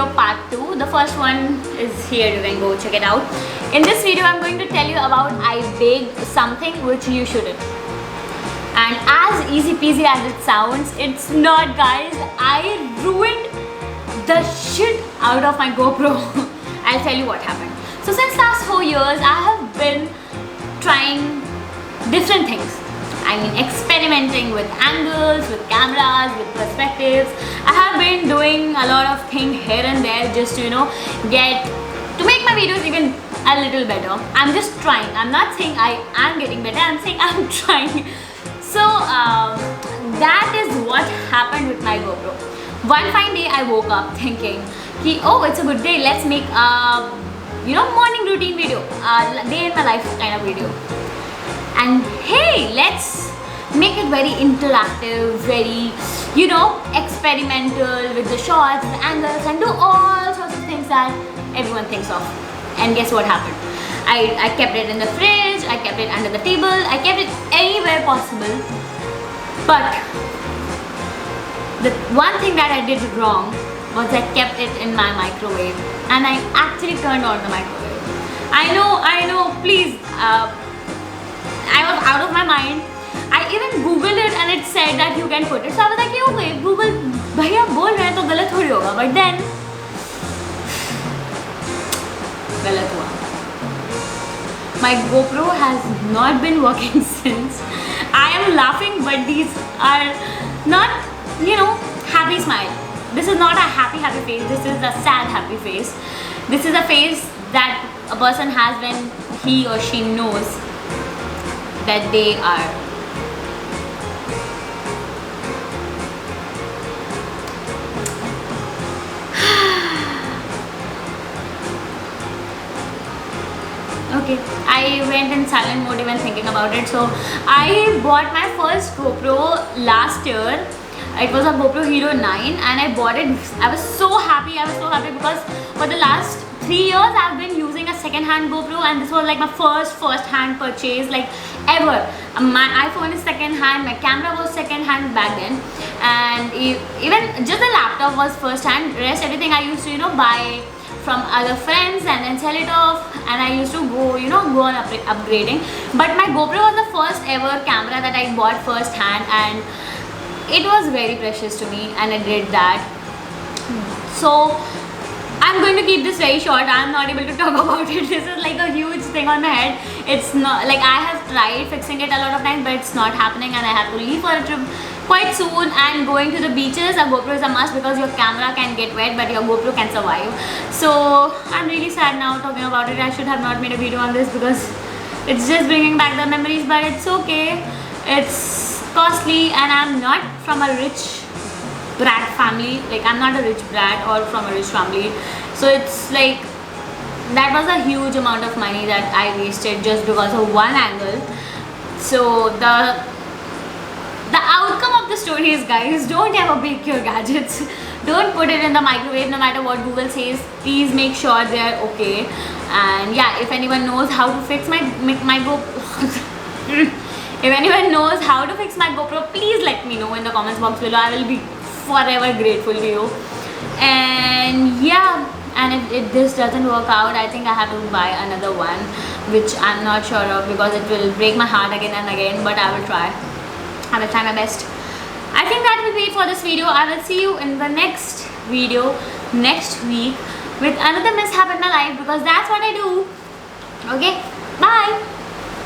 video part 2. The first one is here, you can go check it out. In this video I'm going to tell you about I baked something which you shouldn't. And as easy peasy as it sounds, it's not, guys. I ruined the shit out of my GoPro. I'll tell you what happened. So since last 4 years I have been trying different things. I mean, experimenting with angles, with cameras, with perspectives. I have been doing a lot of things here and there just to, you know, to make my videos even a little better. I'm just trying. I'm not saying I am getting better. I'm saying I'm trying. So that is what happened with my GoPro. One fine day I woke up thinking, oh, it's a good day. Let's make a, morning routine video, day in my life kind of video. And hey, let's make it very interactive, very, experimental with the shots, the angles, and do all sorts of things that everyone thinks of. And guess what happened? I kept it in the fridge, I kept it under the table, I kept it anywhere possible. But the one thing that I did wrong was I kept it in my microwave, and I actually turned on the microwave. I know, please. I was out of my mind. I even googled it and it said that you can put it. So I was like, okay, Google, भैया बोल रहे हैं तो गलत थोड़ी होगा. But then गलत हुआ. My GoPro has not been working since. I am laughing, but these are not, happy smile. This is not a happy face. This is a sad happy face. This is a face that a person has when he or she knows that they are okay. I went in silent mode even thinking about it. So I bought my first GoPro last year. It was a GoPro Hero 9 and I bought it. I was so happy because for the last 3 years I've been using a second-hand GoPro, and this was like my first-hand purchase like ever. My iPhone is second-hand, my camera was second-hand back then, and even just the laptop was first-hand. Rest everything I used to buy from other friends and then sell it off, and I used to go on upgrading. But my GoPro was the first ever camera that I bought first-hand, and it was very precious to me, and I did that. So I'm going to keep this very short. I'm not able to talk about it. This is like a huge thing on my head. It's not like I have tried fixing it a lot of times, but it's not happening, and I have to leave for a trip quite soon. And going to the beaches, a GoPro is a must because your camera can get wet but your GoPro can survive. So I'm really sad now talking about it. I should have not made a video on this because it's just bringing back the memories, but it's okay. It's costly, and I'm not from a rich brat family. Like, I'm not a rich brat or from a rich family, so it's like that was a huge amount of money that I wasted just because of one angle. So the outcome of the story is, guys, don't ever bake your gadgets. Don't put it in the microwave no matter what Google says. Please make sure they are okay. And yeah, if anyone knows how to fix my GoPro if anyone knows how to fix my GoPro, please let me know in the comments box below. I will be forever grateful to you. And yeah, and if this doesn't work out, I think I have to buy another one, which I'm not sure of because it will break my heart again and again, but I will try my best. I think that will be it for this video. I will see you in the next video next week with another mishap in my life, because that's what I do. Okay, bye.